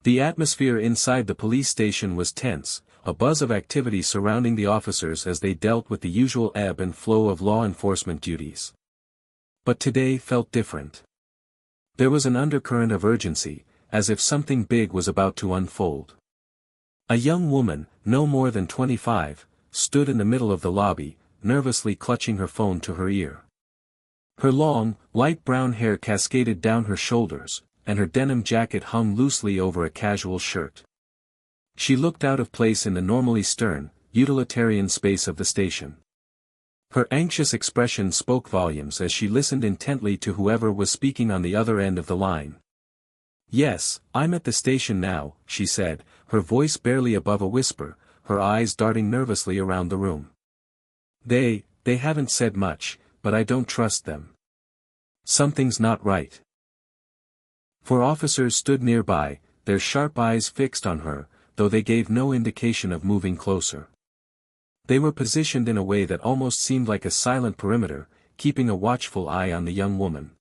The atmosphere inside the police station was tense, a buzz of activity surrounding the officers as they dealt with the usual ebb and flow of law enforcement duties. But today felt different. There was an undercurrent of urgency, as if something big was about to unfold. A young woman, no more than 25, stood in the middle of the lobby, nervously clutching her phone to her ear. Her long, light brown hair cascaded down her shoulders, and her denim jacket hung loosely over a casual shirt. She looked out of place in the normally stern, utilitarian space of the station. Her anxious expression spoke volumes as she listened intently to whoever was speaking on the other end of the line. "Yes, I'm at the station now," she said, her voice barely above a whisper, her eyes darting nervously around the room. They haven't said much, but I don't trust them. Something's not right." Four officers stood nearby, their sharp eyes fixed on her, though they gave no indication of moving closer. They were positioned in a way that almost seemed like a silent perimeter, keeping a watchful eye on the young woman.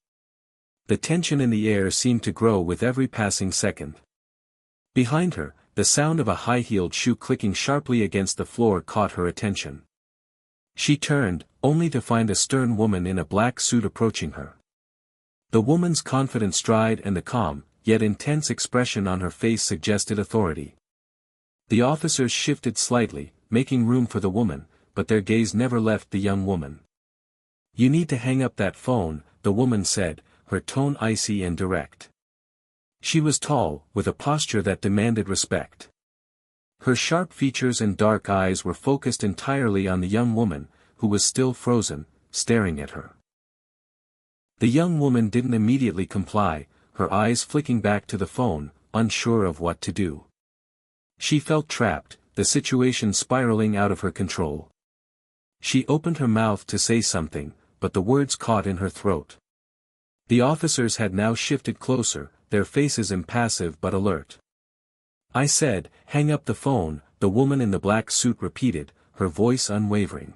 The tension in the air seemed to grow with every passing second. Behind her, the sound of a high-heeled shoe clicking sharply against the floor caught her attention. She turned, only to find a stern woman in a black suit approaching her. The woman's confident stride and the calm, yet intense expression on her face suggested authority. The officers shifted slightly, making room for the woman, but their gaze never left the young woman. "You need to hang up that phone," the woman said, her tone icy and direct. She was tall, with a posture that demanded respect. Her sharp features and dark eyes were focused entirely on the young woman, who was still frozen, staring at her. The young woman didn't immediately comply, her eyes flicking back to the phone, unsure of what to do. She felt trapped, the situation spiraling out of her control. She opened her mouth to say something, but the words caught in her throat. The officers had now shifted closer, their faces impassive but alert. "I said, hang up the phone," the woman in the black suit repeated, her voice unwavering.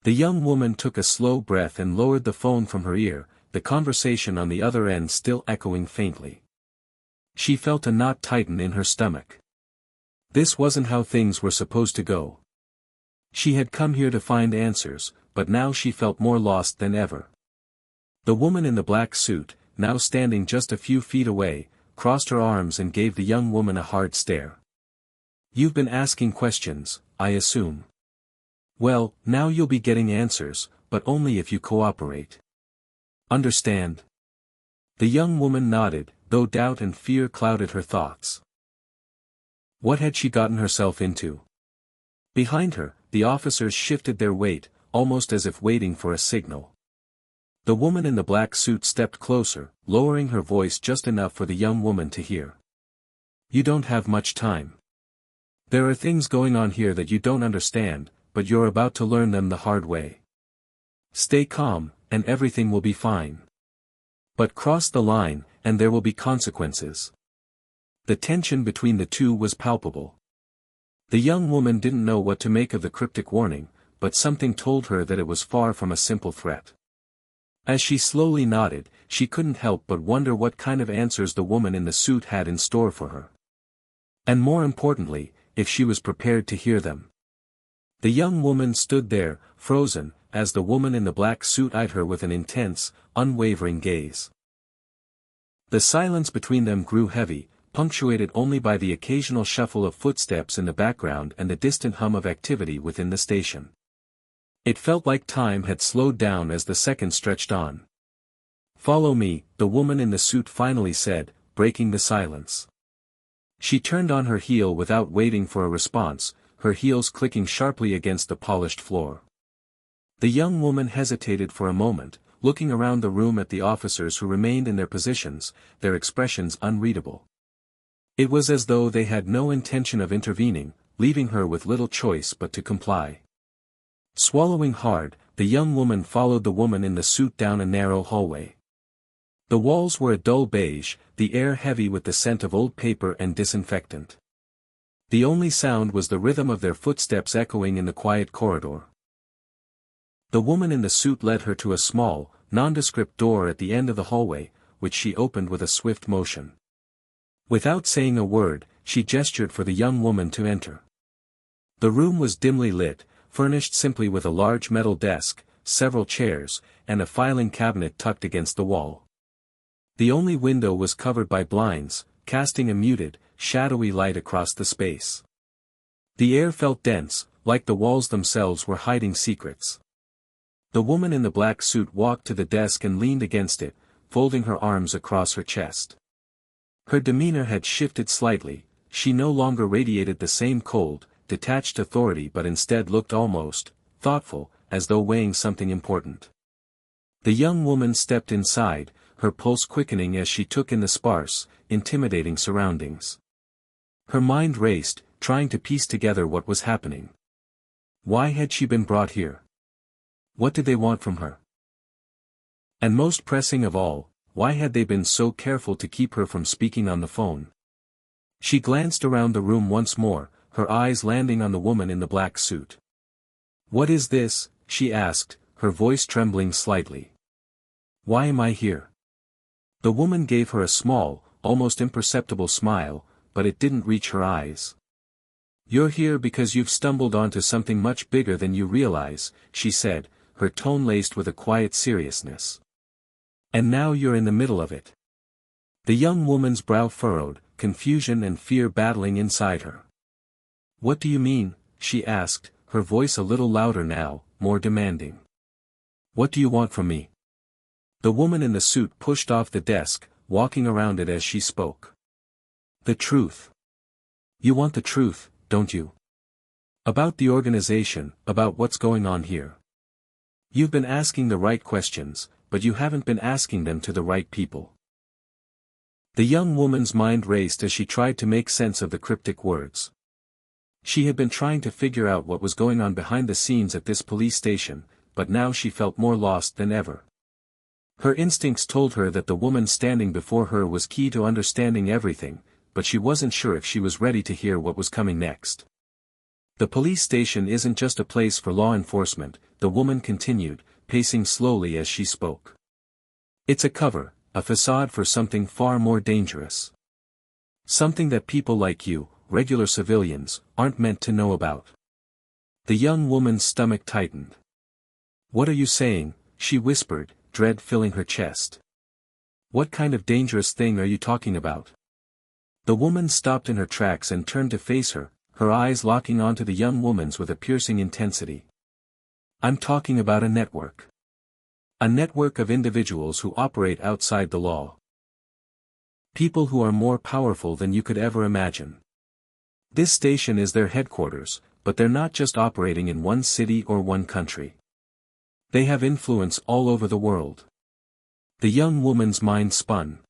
The young woman took a slow breath and lowered the phone from her ear, the conversation on the other end still echoing faintly. She felt a knot tighten in her stomach. This wasn't how things were supposed to go. She had come here to find answers, but now she felt more lost than ever. The woman in the black suit, now standing just a few feet away, crossed her arms and gave the young woman a hard stare. "You've been asking questions, I assume. Well, now you'll be getting answers, but only if you cooperate. Understand?" The young woman nodded, though doubt and fear clouded her thoughts. What had she gotten herself into? Behind her, the officers shifted their weight, almost as if waiting for a signal. The woman in the black suit stepped closer, lowering her voice just enough for the young woman to hear. "You don't have much time. There are things going on here that you don't understand, but you're about to learn them the hard way. Stay calm, and everything will be fine. But cross the line, and there will be consequences." The tension between the two was palpable. The young woman didn't know what to make of the cryptic warning, but something told her that it was far from a simple threat. As she slowly nodded, she couldn't help but wonder what kind of answers the woman in the suit had in store for her. And more importantly, if she was prepared to hear them. The young woman stood there, frozen, as the woman in the black suit eyed her with an intense, unwavering gaze. The silence between them grew heavy, punctuated only by the occasional shuffle of footsteps in the background and the distant hum of activity within the station. It felt like time had slowed down as the seconds stretched on. "Follow me," the woman in the suit finally said, breaking the silence. She turned on her heel without waiting for a response, her heels clicking sharply against the polished floor. The young woman hesitated for a moment, looking around the room at the officers who remained in their positions, their expressions unreadable. It was as though they had no intention of intervening, leaving her with little choice but to comply. Swallowing hard, the young woman followed the woman in the suit down a narrow hallway. The walls were a dull beige, the air heavy with the scent of old paper and disinfectant. The only sound was the rhythm of their footsteps echoing in the quiet corridor. The woman in the suit led her to a small, nondescript door at the end of the hallway, which she opened with a swift motion. Without saying a word, she gestured for the young woman to enter. The room was dimly lit, furnished simply with a large metal desk, several chairs, and a filing cabinet tucked against the wall. The only window was covered by blinds, casting a muted, shadowy light across the space. The air felt dense, like the walls themselves were hiding secrets. The woman in the black suit walked to the desk and leaned against it, folding her arms across her chest. Her demeanor had shifted slightly, she no longer radiated the same cold, detached authority but instead looked almost thoughtful, as though weighing something important. The young woman stepped inside, her pulse quickening as she took in the sparse, intimidating surroundings. Her mind raced, trying to piece together what was happening. Why had she been brought here? What did they want from her? And most pressing of all, why had they been so careful to keep her from speaking on the phone? She glanced around the room once more, her eyes landing on the woman in the black suit. "What is this?" she asked, her voice trembling slightly. "Why am I here?" The woman gave her a small, almost imperceptible smile, but it didn't reach her eyes. "You're here because you've stumbled onto something much bigger than you realize," she said, her tone laced with a quiet seriousness. "And now you're in the middle of it." The young woman's brow furrowed, confusion and fear battling inside her. "What do you mean?" she asked, her voice a little louder now, more demanding. "What do you want from me?" The woman in the suit pushed off the desk, walking around it as she spoke. "The truth. You want the truth, don't you? About the organization, about what's going on here. You've been asking the right questions, but you haven't been asking them to the right people." The young woman's mind raced as she tried to make sense of the cryptic words. She had been trying to figure out what was going on behind the scenes at this police station, but now she felt more lost than ever. Her instincts told her that the woman standing before her was key to understanding everything, but she wasn't sure if she was ready to hear what was coming next. "The police station isn't just a place for law enforcement," the woman continued, pacing slowly as she spoke. "It's a cover, a facade for something far more dangerous. Something that people like you, regular civilians, aren't meant to know about." The young woman's stomach tightened. "What are you saying?" she whispered, dread filling her chest. "What kind of dangerous thing are you talking about?" The woman stopped in her tracks and turned to face her, her eyes locking onto the young woman's with a piercing intensity. "I'm talking about a network. A network of individuals who operate outside the law. People who are more powerful than you could ever imagine. This station is their headquarters, but they're not just operating in one city or one country. They have influence all over the world." The young woman's mind spun.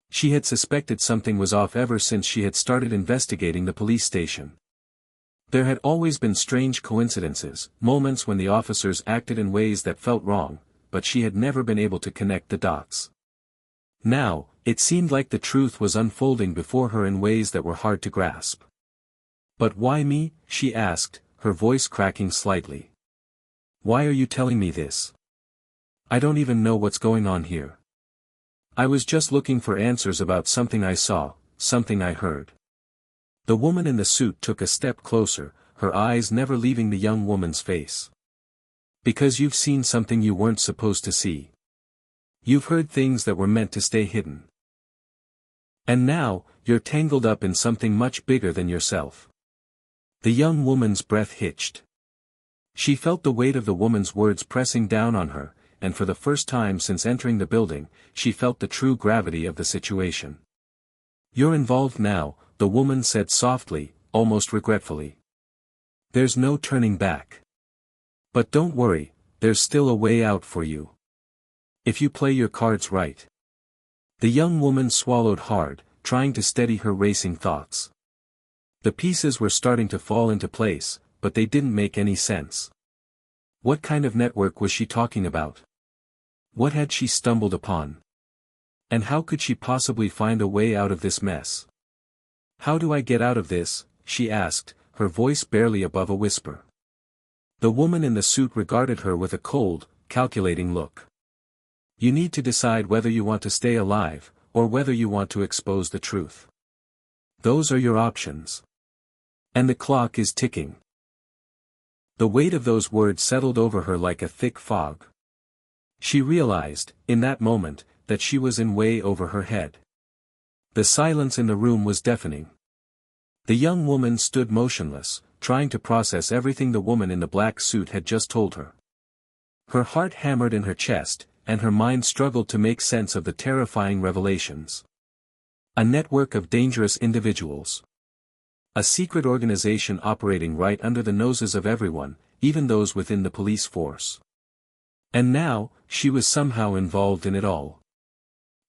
She had suspected something was off ever since she had started investigating the police station. There had always been strange coincidences, moments when the officers acted in ways that felt wrong, but she had never been able to connect the dots. Now, it seemed like the truth was unfolding before her in ways that were hard to grasp. "But why me?" she asked, her voice cracking slightly. "Why are you telling me this? I don't even know what's going on here. I was just looking for answers about something I saw, something I heard." The woman in the suit took a step closer, her eyes never leaving the young woman's face. "Because you've seen something you weren't supposed to see. You've heard things that were meant to stay hidden. And now, you're tangled up in something much bigger than yourself." The young woman's breath hitched. She felt the weight of the woman's words pressing down on her, and for the first time since entering the building, she felt the true gravity of the situation. "You're involved now," the woman said softly, almost regretfully. "There's no turning back. But don't worry, there's still a way out for you. If you play your cards right." The young woman swallowed hard, trying to steady her racing thoughts. The pieces were starting to fall into place, but they didn't make any sense. What kind of network was she talking about? What had she stumbled upon? And how could she possibly find a way out of this mess? "How do I get out of this?" she asked, her voice barely above a whisper. The woman in the suit regarded her with a cold, calculating look. "You need to decide whether you want to stay alive, or whether you want to expose the truth. Those are your options. And the clock is ticking. The weight of those words settled over her like a thick fog. She realized, in that moment, that she was in way over her head. The silence in the room was deafening. The young woman stood motionless, trying to process everything the woman in the black suit had just told her. Her heart hammered in her chest, and her mind struggled to make sense of the terrifying revelations. A network of dangerous individuals. A secret organization operating right under the noses of everyone, even those within the police force. And now, she was somehow involved in it all.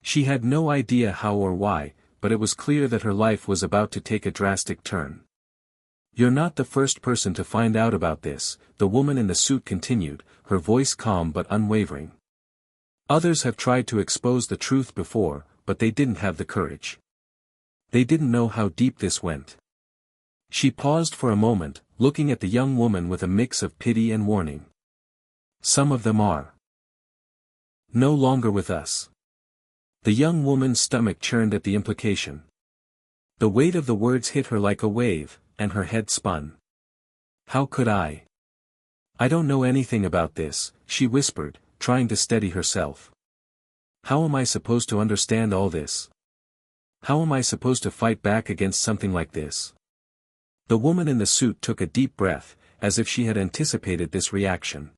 She had no idea how or why, but it was clear that her life was about to take a drastic turn. You're not the first person to find out about this, the woman in the suit continued, her voice calm but unwavering. Others have tried to expose the truth before, but they didn't have the courage. They didn't know how deep this went. She paused for a moment, looking at the young woman with a mix of pity and warning. Some of them are no longer with us. The young woman's stomach churned at the implication. The weight of the words hit her like a wave, and her head spun. How could I? I don't know anything about this, she whispered, trying to steady herself. How am I supposed to understand all this? How am I supposed to fight back against something like this? The woman in the suit took a deep breath, as if she had anticipated this reaction.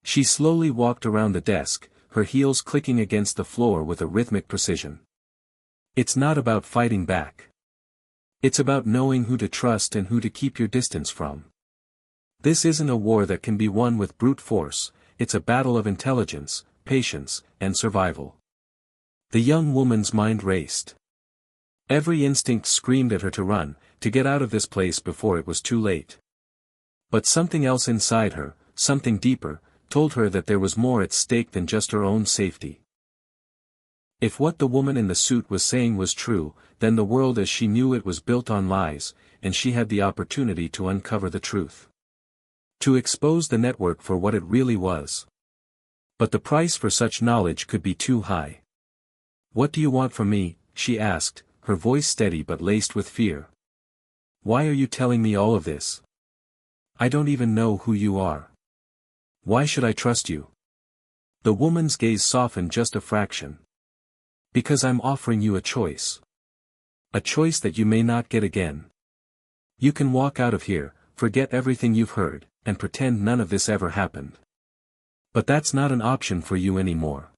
She slowly walked around the desk, her heels clicking against the floor with a rhythmic precision. It's not about fighting back. It's about knowing who to trust and who to keep your distance from. This isn't a war that can be won with brute force, it's a battle of intelligence, patience, and survival. The young woman's mind raced. Every instinct screamed at her to run, to get out of this place before it was too late. But something else inside her, something deeper, told her that there was more at stake than just her own safety. If what the woman in the suit was saying was true, then the world as she knew it was built on lies, and she had the opportunity to uncover the truth. To expose the network for what it really was. But the price for such knowledge could be too high. What do you want from me? She asked, her voice steady but laced with fear. Why are you telling me all of this? I don't even know who you are. Why should I trust you? The woman's gaze softened just a fraction. Because I'm offering you a choice. A choice that you may not get again. You can walk out of here, forget everything you've heard, and pretend none of this ever happened. But that's not an option for you anymore.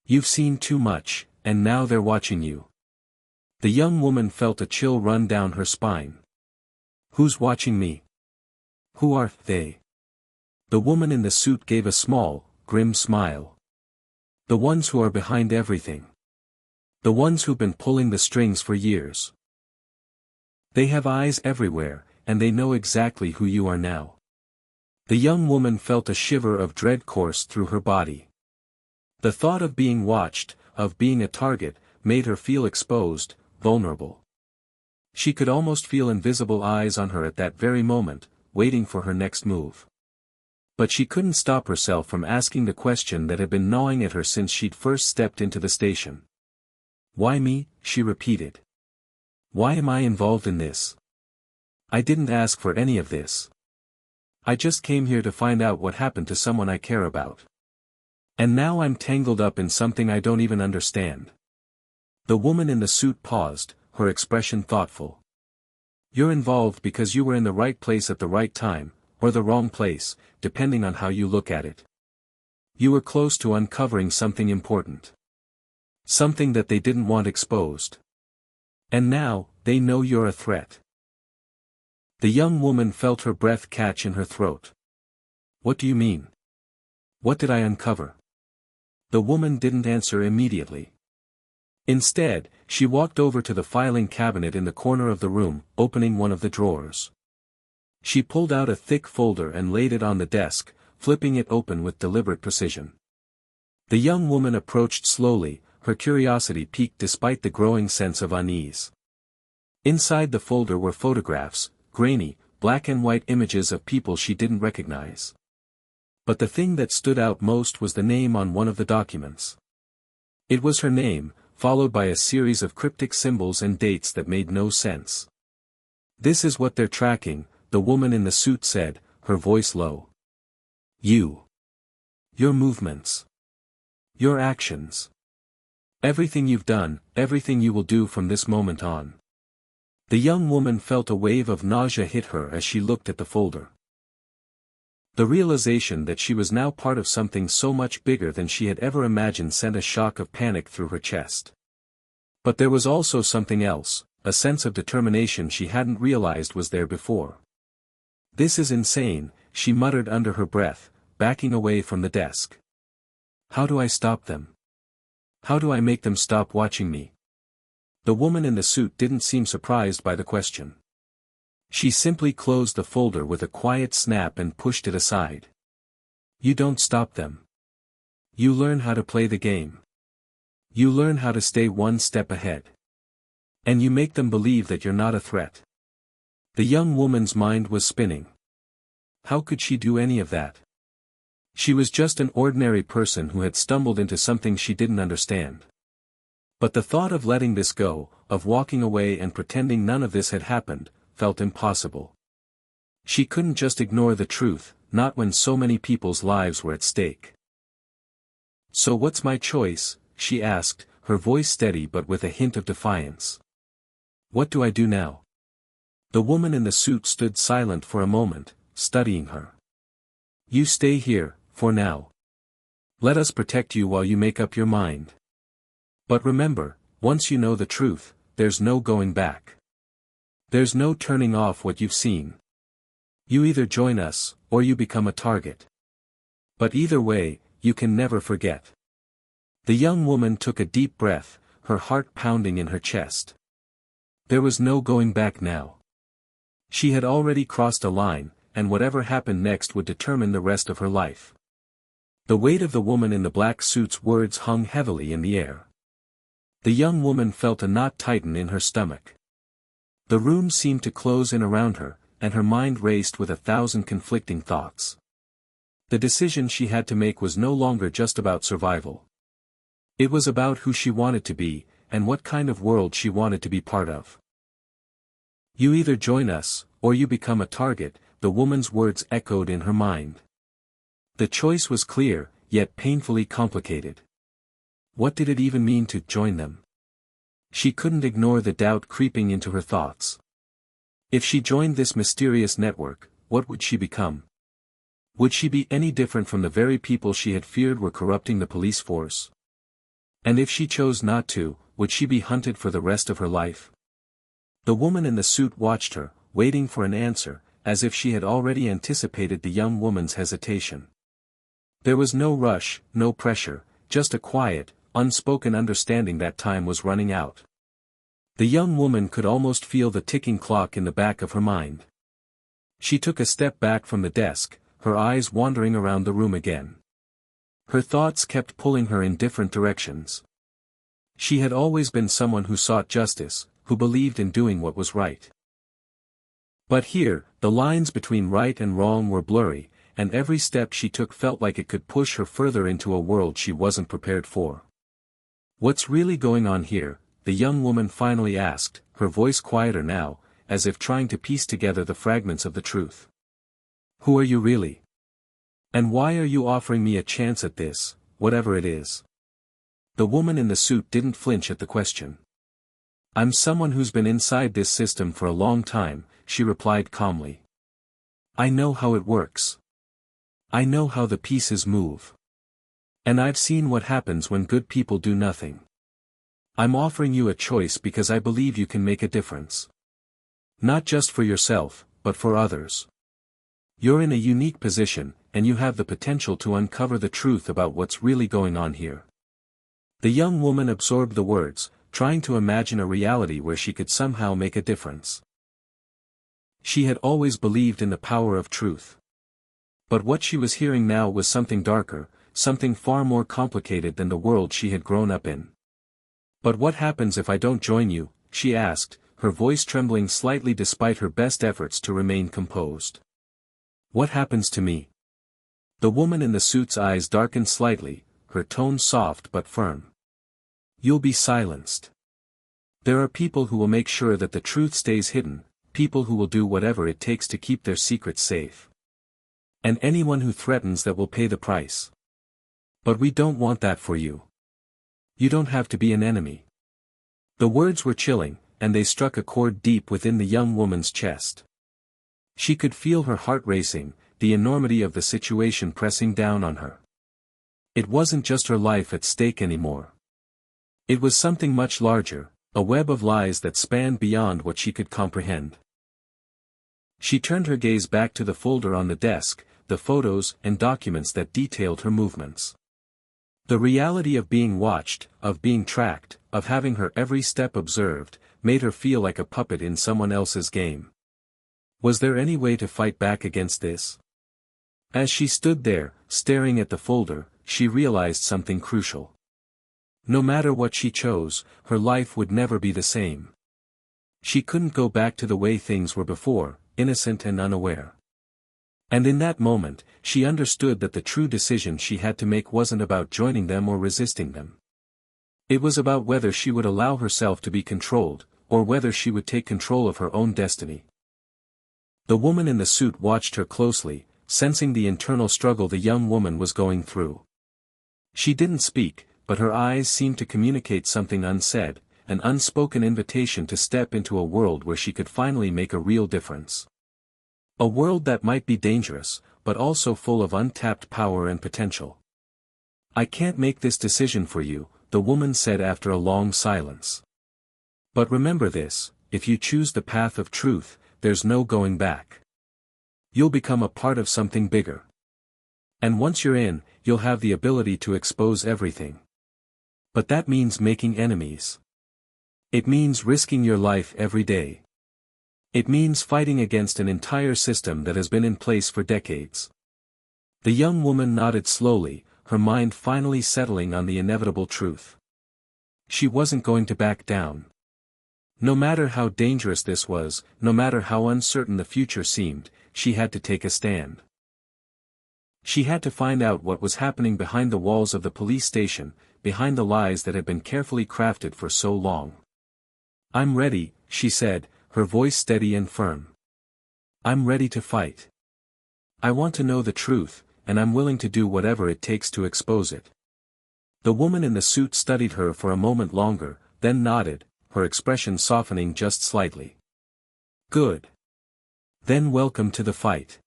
You've seen too much, and now they're watching you. The young woman felt a chill run down her spine. Who's watching me? Who are they? The woman in the suit gave a small, grim smile. The ones who are behind everything. The ones who've been pulling the strings for years. They have eyes everywhere, and they know exactly who you are now. The young woman felt a shiver of dread course through her body. The thought of being watched, of being a target, made her feel exposed, vulnerable. She could almost feel invisible eyes on her at that very moment, waiting for her next move. But she couldn't stop herself from asking the question that had been gnawing at her since she'd first stepped into the station. Why me? She repeated. Why am I involved in this? I didn't ask for any of this. I just came here to find out what happened to someone I care about. And now I'm tangled up in something I don't even understand. The woman in the suit paused, her expression thoughtful. You're involved because you were in the right place at the right time, or the wrong place, depending on how you look at it. You were close to uncovering something important. Something that they didn't want exposed. And now, they know you're a threat. The young woman felt her breath catch in her throat. What do you mean? What did I uncover? The woman didn't answer immediately. Instead, she walked over to the filing cabinet in the corner of the room, opening one of the drawers. She pulled out a thick folder and laid it on the desk, flipping it open with deliberate precision. The young woman approached slowly, her curiosity piqued despite the growing sense of unease. Inside the folder were photographs, grainy, black and white images of people she didn't recognize. But the thing that stood out most was the name on one of the documents. It was her name, followed by a series of cryptic symbols and dates that made no sense. "This is what they're tracking," the woman in the suit said, her voice low. "You. Your movements. Your actions. Everything you've done, everything you will do from this moment on." The young woman felt a wave of nausea hit her as she looked at the folder. The realization that she was now part of something so much bigger than she had ever imagined sent a shock of panic through her chest. But there was also something else, a sense of determination she hadn't realized was there before. "This is insane," she muttered under her breath, backing away from the desk. "How do I stop them? How do I make them stop watching me?" The woman in the suit didn't seem surprised by the question. She simply closed the folder with a quiet snap and pushed it aside. "You don't stop them. You learn how to play the game. You learn how to stay one step ahead. And you make them believe that you're not a threat." The young woman's mind was spinning. How could she do any of that? She was just an ordinary person who had stumbled into something she didn't understand. But the thought of letting this go, of walking away and pretending none of this had happened, felt impossible. She couldn't just ignore the truth, not when so many people's lives were at stake. "So what's my choice?" she asked, her voice steady but with a hint of defiance. "What do I do now?" The woman in the suit stood silent for a moment, studying her. "You stay here, for now. Let us protect you while you make up your mind. But remember, once you know the truth, there's no going back. There's no turning off what you've seen. You either join us, or you become a target. But either way, you can never forget." The young woman took a deep breath, her heart pounding in her chest. There was no going back now. She had already crossed a line, and whatever happened next would determine the rest of her life. The weight of the woman in the black suit's words hung heavily in the air. The young woman felt a knot tighten in her stomach. The room seemed to close in around her, and her mind raced with 1,000 conflicting thoughts. The decision she had to make was no longer just about survival. It was about who she wanted to be, and what kind of world she wanted to be part of. "You either join us, or you become a target," the woman's words echoed in her mind. The choice was clear, yet painfully complicated. What did it even mean to join them? She couldn't ignore the doubt creeping into her thoughts. If she joined this mysterious network, what would she become? Would she be any different from the very people she had feared were corrupting the police force? And if she chose not to, would she be hunted for the rest of her life? The woman in the suit watched her, waiting for an answer, as if she had already anticipated the young woman's hesitation. There was no rush, no pressure, just a quiet, unspoken understanding that time was running out. The young woman could almost feel the ticking clock in the back of her mind. She took a step back from the desk, her eyes wandering around the room again. Her thoughts kept pulling her in different directions. She had always been someone who sought justice, who believed in doing what was right. But here, the lines between right and wrong were blurry, and every step she took felt like it could push her further into a world she wasn't prepared for. "What's really going on here?" the young woman finally asked, her voice quieter now, as if trying to piece together the fragments of the truth. "Who are you really? And why are you offering me a chance at this, whatever it is?" The woman in the suit didn't flinch at the question. "I'm someone who's been inside this system for a long time," she replied calmly. "I know how it works. I know how the pieces move. And I've seen what happens when good people do nothing. I'm offering you a choice because I believe you can make a difference. Not just for yourself, but for others. You're in a unique position, and you have the potential to uncover the truth about what's really going on here." The young woman absorbed the words, trying to imagine a reality where she could somehow make a difference. She had always believed in the power of truth. But what she was hearing now was something darker, something far more complicated than the world she had grown up in. "But what happens if I don't join you?" she asked, her voice trembling slightly despite her best efforts to remain composed. "What happens to me?" The woman in the suit's eyes darkened slightly, her tone soft but firm. you'll be silenced. There are people who will make sure that the truth stays hidden, people who will do whatever it takes to keep their secrets safe. And anyone who threatens that will pay the price. But we don't want that for you. You don't have to be an enemy. The words were chilling, and they struck a chord deep within the young woman's chest. She could feel her heart racing, the enormity of the situation pressing down on her. It wasn't just her life at stake anymore. It was something much larger, a web of lies that spanned beyond what she could comprehend. She turned her gaze back to the folder on the desk, the photos and documents that detailed her movements. The reality of being watched, of being tracked, of having her every step observed, made her feel like a puppet in someone else's game. Was there any way to fight back against this? As she stood there, staring at the folder, she realized something crucial. No matter what she chose, her life would never be the same. She couldn't go back to the way things were before, innocent and unaware. And in that moment, she understood that the true decision she had to make wasn't about joining them or resisting them. It was about whether she would allow herself to be controlled, or whether she would take control of her own destiny. The woman in the suit watched her closely, sensing the internal struggle the young woman was going through. She didn't speak, but her eyes seemed to communicate something unsaid, an unspoken invitation to step into a world where she could finally make a real difference. A world that might be dangerous, but also full of untapped power and potential. "I can't make this decision for you," the woman said after a long silence. "But remember this, if you choose the path of truth, there's no going back. You'll become a part of something bigger. And once you're in, you'll have the ability to expose everything. But that means making enemies. It means risking your life every day. It means fighting against an entire system that has been in place for decades." The young woman nodded slowly, her mind finally settling on the inevitable truth. She wasn't going to back down. No matter how dangerous this was, no matter how uncertain the future seemed, she had to take a stand. She had to find out what was happening behind the walls of the police station, behind the lies that had been carefully crafted for so long. "I'm ready," she said, her voice steady and firm. "I'm ready to fight. I want to know the truth, and I'm willing to do whatever it takes to expose it." The woman in the suit studied her for a moment longer, then nodded, her expression softening just slightly. "Good. Then welcome to the fight."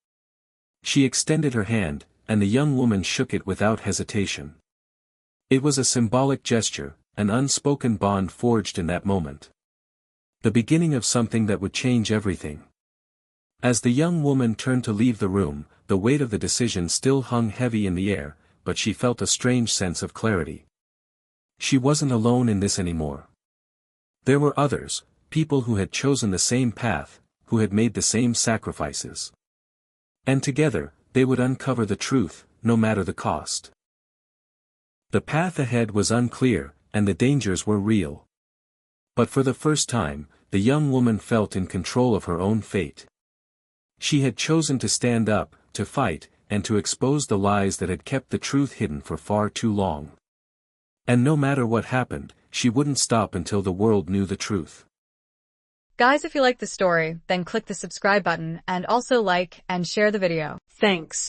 She extended her hand, and the young woman shook it without hesitation. It was a symbolic gesture, an unspoken bond forged in that moment. The beginning of something that would change everything. As the young woman turned to leave the room, the weight of the decision still hung heavy in the air, but she felt a strange sense of clarity. She wasn't alone in this anymore. There were others, people who had chosen the same path, who had made the same sacrifices. And together, they would uncover the truth, no matter the cost. The path ahead was unclear, and the dangers were real. But for the first time, the young woman felt in control of her own fate. She had chosen to stand up, to fight, and to expose the lies that had kept the truth hidden for far too long. And no matter what happened, she wouldn't stop until the world knew the truth. Guys, if you like the story, then click the subscribe button and also like and share the video. Thanks.